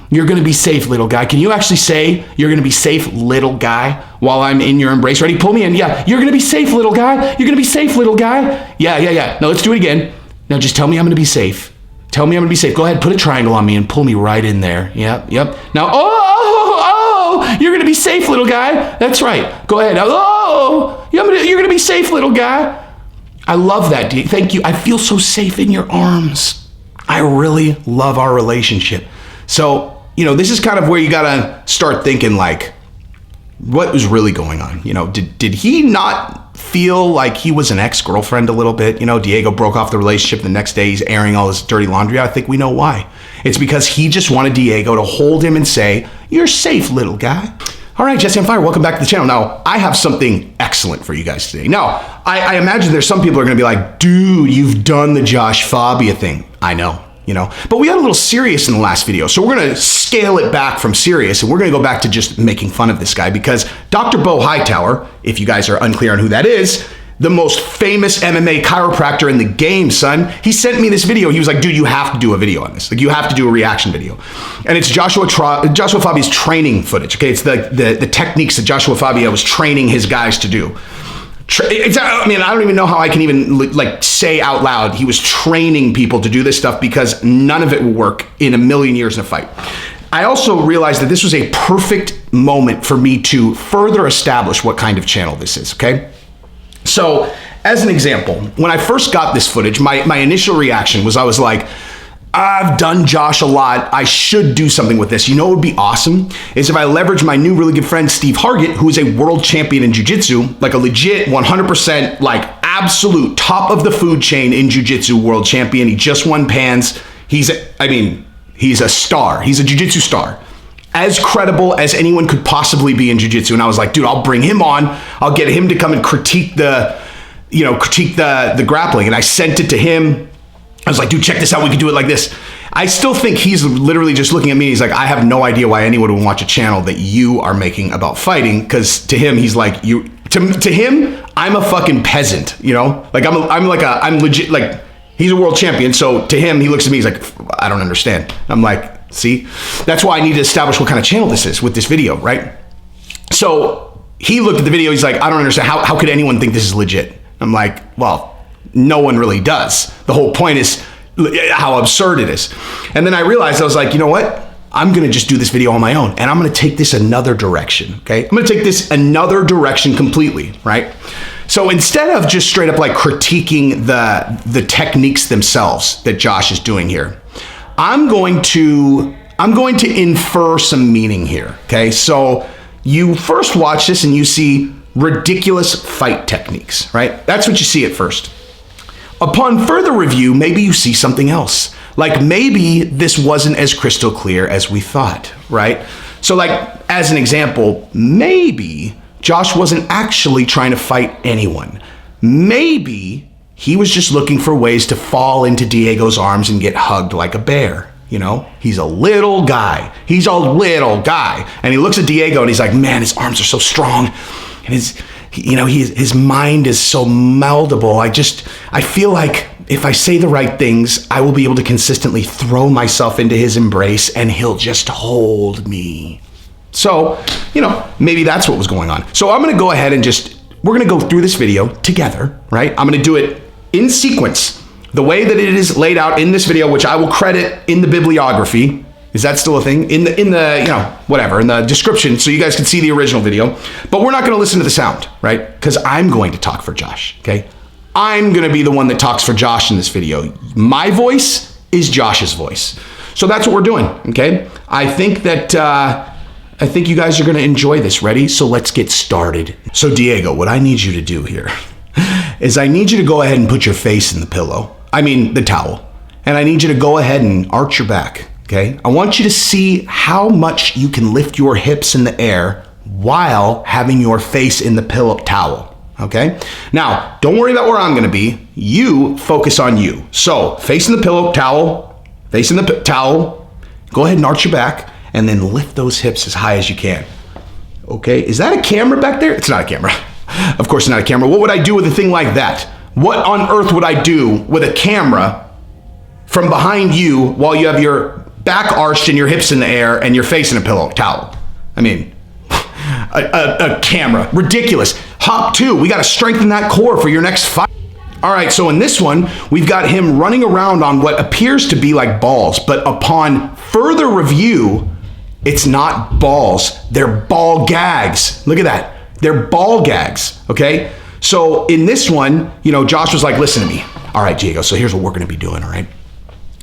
You're going to be safe, little guy. Can you actually say you're going to be safe, little guy, while I'm in your embrace? Ready? Pull me in. Yeah. You're going to be safe, little guy. You're going to be safe, little guy. Yeah. Now let's do it again. Now just tell me I'm going to be safe. Tell me I'm going to be safe. Go ahead, put a triangle on me and pull me right in there. Yep. Now, you're going to be safe, little guy. That's right. Go ahead. You're going to be safe, little guy. I love that. Thank you. I feel so safe in your arms. I really love our relationship. So, this is kind of where you got to start thinking, like, what was really going on? Did he not feel like he was an ex-girlfriend a little bit? Diego broke off the relationship. The next day he's airing all his dirty laundry. I think we know why. It's because he just wanted Diego to hold him and say, you're safe, little guy. All right, Jesse on Fire, welcome back to the channel. Now, I have something excellent for you guys today. Now, I imagine there's some people who are going to be like, dude, you've done the Josh Fabia thing. I know. But we got a little serious in the last video. So we're going to scale it back from serious, and we're going to go back to just making fun of this guy, because Dr. Bo Hightower, if you guys are unclear on who that is, the most famous MMA chiropractor in the game, son, he sent me this video. He was like, dude, you have to do a video on this. Like, you have to do a reaction video. And it's Joshua Fabia's training footage. Okay. It's the techniques that Joshua Fabia was training his guys to do. I don't even know how I can even say out loud he was training people to do this stuff, because none of it will work in a million years in a fight. I also realized that this was a perfect moment for me to further establish what kind of channel this is, okay? So, as an example, when I first got this footage, my initial reaction was, I was like, I've done Josh a lot. I should do something with this. What would be awesome is if I leverage my new really good friend, Steve Hargett, who is a world champion in jiu-jitsu, like a legit 100%, like absolute top of the food chain in jiu-jitsu world champion. He just won Pans. He's a star. He's a jiu-jitsu star. As credible as anyone could possibly be in jiu-jitsu. And I was like, dude, I'll bring him on. I'll get him to come and critique the grappling. And I sent it to him. I was like, dude, check this out. We can do it like this. I still think he's literally just looking at me. He's like, I have no idea why anyone would watch a channel that you are making about fighting. Because to him, he's like, to him, I'm a fucking peasant, Like I'm legit, like, he's a world champion. So to him, he looks at me, he's like, I don't understand. I'm like, see, that's why I need to establish what kind of channel this is with this video, right? So he looked at the video. He's like, I don't understand. How could anyone think this is legit? I'm like, well, no one really does. The whole point is how absurd it is. And then I realized, I was like, you know what? I'm going to just do this video on my own, and I'm going to take this another direction, okay? I'm going to take this another direction completely, right? So instead of just straight up like critiquing the techniques themselves that Josh is doing here, I'm going to infer some meaning here, okay? So you first watch this and you see ridiculous fight techniques, right? That's what you see at first. Upon further review, maybe you see something else. Like maybe this wasn't as crystal clear as we thought, right? So like, as an example, maybe Josh wasn't actually trying to fight anyone. Maybe he was just looking for ways to fall into Diego's arms and get hugged like a bear. He's a little guy. He's a little guy. And he looks at Diego and he's like, man, his arms are so strong. And his mind is so moldable. I feel like if I say the right things, I will be able to consistently throw myself into his embrace and he'll just hold me. So, maybe that's what was going on. So I'm going to go ahead and we're going to go through this video together, right? I'm going to do it in sequence, the way that it is laid out in this video, which I will credit in the bibliography. Is that still a thing? In the description, so you guys can see the original video. But we're not going to listen to the sound, right? Because I'm going to talk for Josh, okay? I'm going to be the one that talks for Josh in this video. My voice is Josh's voice. So that's what we're doing, okay? I think you guys are going to enjoy this. Ready? So let's get started. So Diego, what I need you to do here is I need you to go ahead and put your face in the towel. And I need you to go ahead and arch your back. Okay, I want you to see how much you can lift your hips in the air while having your face in the pillow towel. Okay, now don't worry about where I'm going to be. You focus on you. So face in the pillow towel, face in the towel. Go ahead and arch your back and then lift those hips as high as you can. Okay, is that a camera back there? It's not a camera. Of course, it's not a camera. What would I do with a thing like that? What on earth would I do with a camera from behind you while you have your back arched and your hips in the air and you're facing a pillow towel. I mean, a camera, ridiculous. Hop 2, we got to strengthen that core for your next fight. All right, so in this one, we've got him running around on what appears to be like balls, but upon further review, it's not balls, they're ball gags. Look at that, they're ball gags, okay? So in this one, you know, Josh was like, listen to me. All right, Diego, so here's what we're gonna be doing, all right?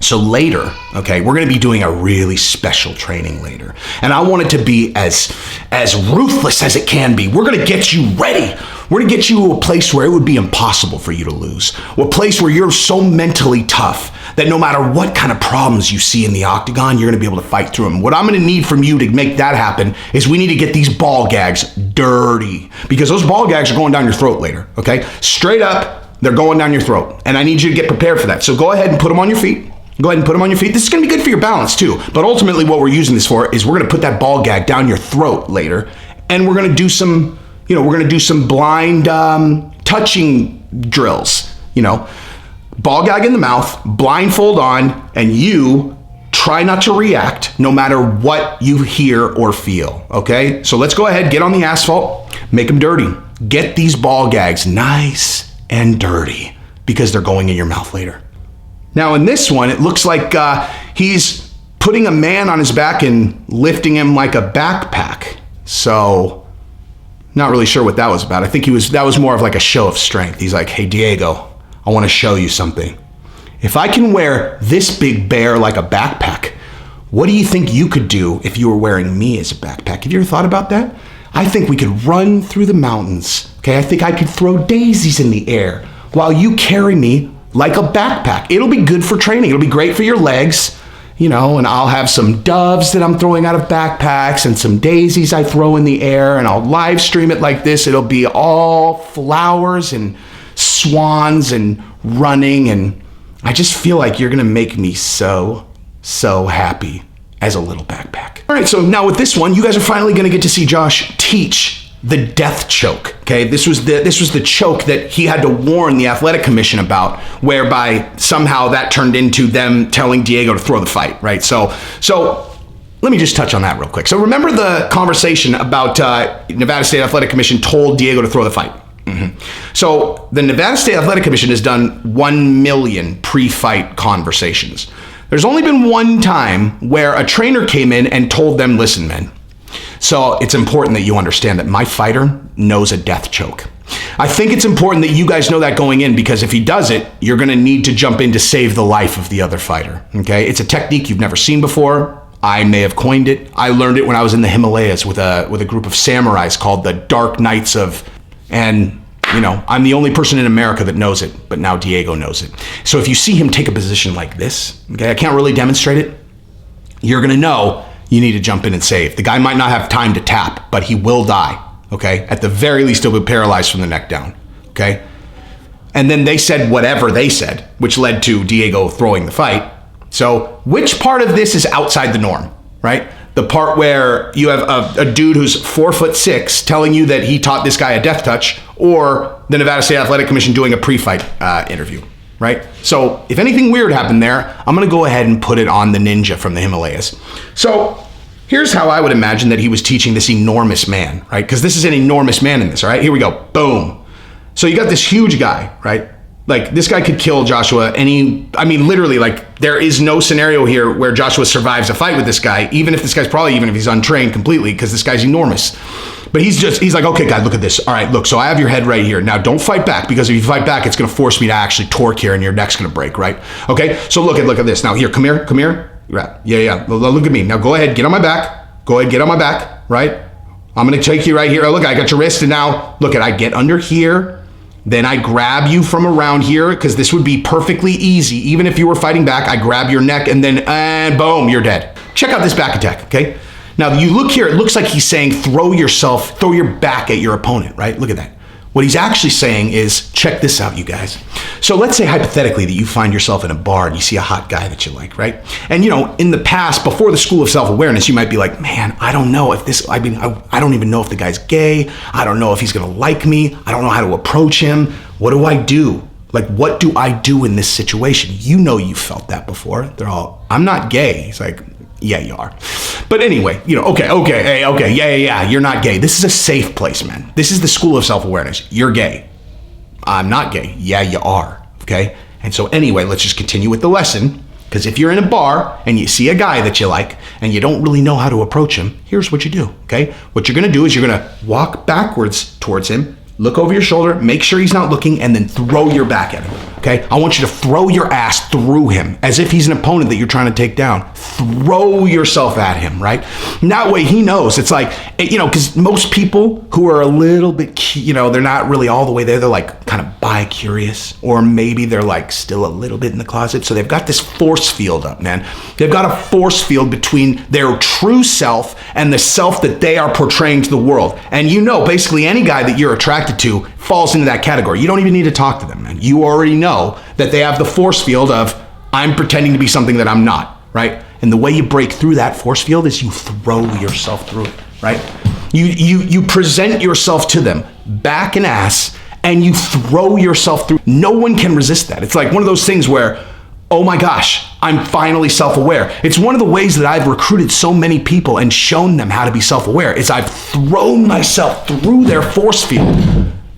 So later, okay, we're gonna be doing a really special training later. And I want it to be as ruthless as it can be. We're gonna get you ready. We're gonna get you to a place where it would be impossible for you to lose. A place where you're so mentally tough that no matter what kind of problems you see in the octagon, you're gonna be able to fight through them. What I'm gonna need from you to make that happen is we need to get these ball gags dirty, because those ball gags are going down your throat later, okay? Straight up, they're going down your throat. And I need you to get prepared for that. So go ahead and put them on your feet. Go ahead and put them on your feet. This is gonna be good for your balance too. But ultimately what we're using this for is we're gonna put that ball gag down your throat later. And we're gonna do some, you know, we're gonna do some blind touching drills, you know. Ball gag in the mouth, blindfold on, and you try not to react no matter what you hear or feel, okay? So let's go ahead, get on the asphalt, make them dirty. Get these ball gags nice and dirty because they're going in your mouth later. Now in this one, it looks like he's putting a man on his back and lifting him like a backpack. So, not really sure what that was about. I think that was more of like a show of strength. He's like, hey Diego, I want to show you something. If I can wear this big bear like a backpack, what do you think you could do if you were wearing me as a backpack? Have you ever thought about that? I think we could run through the mountains, okay? I think I could throw daisies in the air while you carry me like a backpack. It'll be good for training. It'll be great for your legs, you know, and I'll have some doves that I'm throwing out of backpacks and some daisies I throw in the air, and I'll live stream it like this. It'll be all flowers and swans and running, and I just feel like you're gonna make me so happy as a little backpack. All right, so now with this one, you guys are finally gonna get to see Josh teach the death choke, okay? This was the choke that he had to warn the athletic commission about, whereby somehow that turned into them telling Diego to throw the fight, right? So let me just touch on that real quick. So remember the conversation about Nevada State Athletic Commission told Diego to throw the fight? Mm-hmm. So the Nevada State Athletic Commission has done 1 million pre-fight conversations. There's only been one time where a trainer came in and told them, listen, men, so it's important that you understand that my fighter knows a death choke. I think it's important that you guys know that going in, because if he does it, you're gonna need to jump in to save the life of the other fighter, okay? It's a technique you've never seen before. I may have coined it. I learned it when I was in the Himalayas with a group of samurais called the Dark Knights of, and you know, I'm the only person in America that knows it, but now Diego knows it. So if you see him take a position like this, okay, I can't really demonstrate it, you're gonna know you need to jump in and save. The guy might not have time to tap, but he will die, okay? At the very least, he'll be paralyzed from the neck down, okay? And then they said whatever they said, which led to Diego throwing the fight. So which part of this is outside the norm, right? The part where you have a dude who's 4'6" telling you that he taught this guy a death touch, or the Nevada State Athletic Commission doing a pre-fight interview, right? So if anything weird happened there, I'm gonna go ahead and put it on the ninja from the Himalayas. So here's how I would imagine that he was teaching this enormous man, right? Because this is an enormous man in this, all right? Here we go, boom. So you got this huge guy, right? Like this guy could kill Joshua literally, like there is no scenario here where Joshua survives a fight with this guy, even if he's untrained completely, because this guy's enormous. But he's like, okay, guys, look at this. All right, look, so I have your head right here. Now, don't fight back, because if you fight back, it's going to force me to actually torque here, and your neck's going to break, right? Okay, so look at this. Now, here, come here. Yeah. Look at me. Now, go ahead, get on my back. Go ahead, get on my back, right? I'm going to take you right here. Oh, look, I got your wrist, and now, look, I get under here. Then I grab you from around here, because this would be perfectly easy. Even if you were fighting back, I grab your neck, and then, boom, you're dead. Check out this back attack, okay? Now, you look here, it looks like he's saying throw your back at your opponent, right? Look at that. What he's actually saying is, check this out, you guys. So let's say hypothetically that you find yourself in a bar and you see a hot guy that you like, right? And you know, in the past, before the school of self-awareness, you might be like, man, I don't know if this, I don't even know if the guy's gay. I don't know if he's gonna like me. I don't know how to approach him. What do I do? Like, what do I do in this situation? You know, you felt that before. They're all, I'm not gay. He's like, Yeah, you are. But anyway, yeah, you're not gay. This is a safe place, man. This is the school of self-awareness. You're gay. I'm not gay. Yeah, you are. Okay? And so anyway, let's just continue with the lesson. Because if you're in a bar and you see a guy that you like and you don't really know how to approach him, here's what you do, okay? What you're gonna do is you're gonna walk backwards towards him, look over your shoulder, make sure he's not looking, and then throw your back at him, okay? I want you to throw your ass through him as if he's an opponent that you're trying to take down. Throw yourself at him, right? And that way he knows. It's like, because most people who are a little bit, they're not really all the way there. They're like kind of bi-curious, or maybe they're like still a little bit in the closet. So they've got this force field up, man. They've got a force field between their true self and the self that they are portraying to the world. And basically any guy that you're attracted to falls into that category. You don't even need to talk to them, man. You already know that they have the force field of, I'm pretending to be something that I'm not, right? And the way you break through that force field is you throw yourself through it, right? You present yourself to them, back and ass, and you throw yourself through. No one can resist that. It's like one of those things where, oh my gosh, I'm finally self-aware. It's one of the ways that I've recruited so many people and shown them how to be self-aware is I've thrown myself through their force field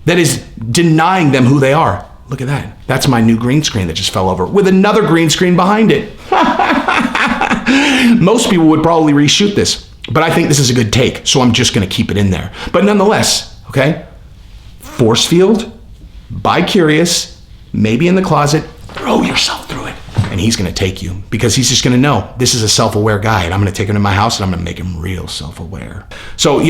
that is denying them who they are. Look at that. That's my new green screen that just fell over with another green screen behind it. Most people would probably reshoot this, but I think this is a good take, so I'm just going to keep it in there. But nonetheless, okay? Force field, bi-curious, maybe in the closet, throw yourself through it. And he's going to take you because he's just going to know this is a self-aware guy, and I'm going to take him to my house and I'm going to make him real self-aware. So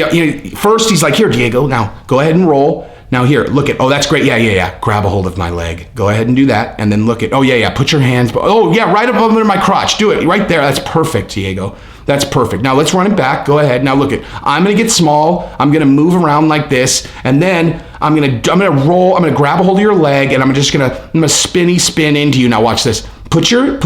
first he's like, here, Diego, now go ahead and roll. Now here, look at, oh, that's great. Yeah. Grab a hold of my leg. Go ahead and do that. And then look at, oh, yeah. Put your hands, right up under my crotch. Do it right there. That's perfect, Diego. That's perfect. Now let's run it back. Go ahead. Now look at, I'm going to get small. I'm going to move around like this. And then I'm going to roll. I'm going to grab a hold of your leg and I'm going to spin into you. Now watch this. Put your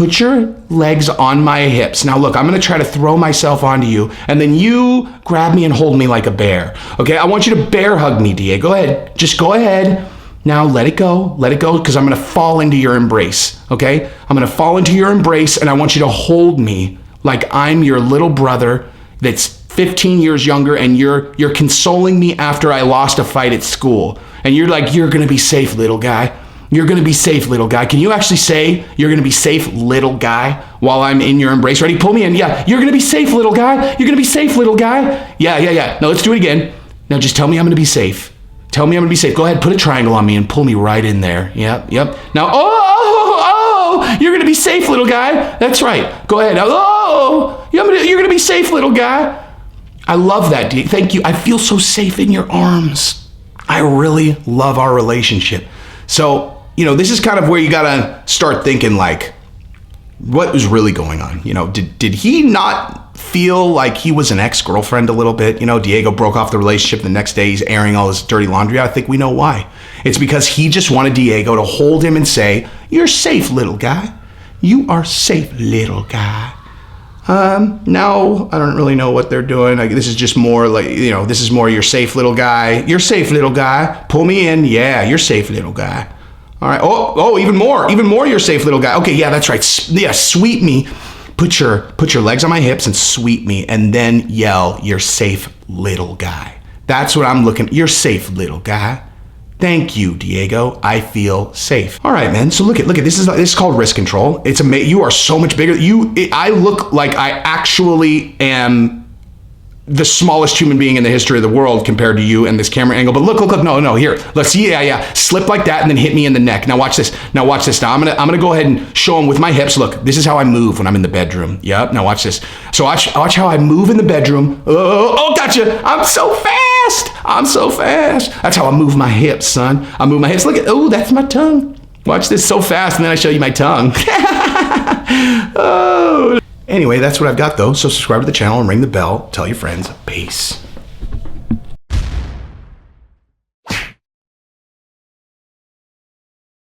legs on my hips. Now look, I'm going to try to throw myself onto you, and then you grab me and hold me like a bear. Okay, I want you to bear hug me, Diego. Go ahead. Just go ahead. Now let it go, because I'm going to fall into your embrace. Okay, I'm going to fall into your embrace, and I want you to hold me like I'm your little brother that's 15 years younger, and you're consoling me after I lost a fight at school. And you're like, you're going to be safe, little guy. You're going to be safe, little guy. Can you actually say you're going to be safe, little guy, while I'm in your embrace? Ready? Pull me in. Yeah. You're going to be safe, little guy. You're going to be safe, little guy. Yeah. Now let's do it again. Now just tell me I'm going to be safe. Tell me I'm going to be safe. Go ahead. Put a triangle on me and pull me right in there. Yep. Now, you're going to be safe, little guy. That's right. Go ahead. You're going to be safe, little guy. I love that. Thank you. I feel so safe in your arms. I really love our relationship. So, this is kind of where you got to start thinking, like, what was really going on? Did he not feel like he was an ex-girlfriend a little bit? Diego broke off the relationship. The next day he's airing all his dirty laundry. I think we know why. It's because he just wanted Diego to hold him and say, you're safe, little guy. You are safe, little guy. Now, I don't really know what they're doing. This is just more like, this is more you're safe, little guy. You're safe, little guy. Pull me in. Yeah, you're safe, little guy. All right. Oh, even more. You're safe, little guy. Okay, yeah, that's right. Yeah, sweep me. Put your legs on my hips and sweep me, and then yell, "You're safe, little guy." That's what I'm looking. You're safe, little guy. Thank you, Diego. I feel safe. All right, man. So look at. This is called risk control. It's amazing. You are so much bigger. I look like I actually am the smallest human being in the history of the world compared to you and this camera angle. But look. No. Here. Let's see. Yeah. Slip like that and then hit me in the neck. Now watch this. Now I'm gonna go ahead and show him with my hips. Look, this is how I move when I'm in the bedroom. Yep. Now watch this. So watch how I move in the bedroom. Oh, gotcha. I'm so fast. That's how I move my hips, son. I move my hips. Look at. Oh, that's my tongue. Watch this so fast, and then I show you my tongue. Oh. Anyway, that's what I've got, though. So subscribe to the channel and ring the bell. Tell your friends. Peace.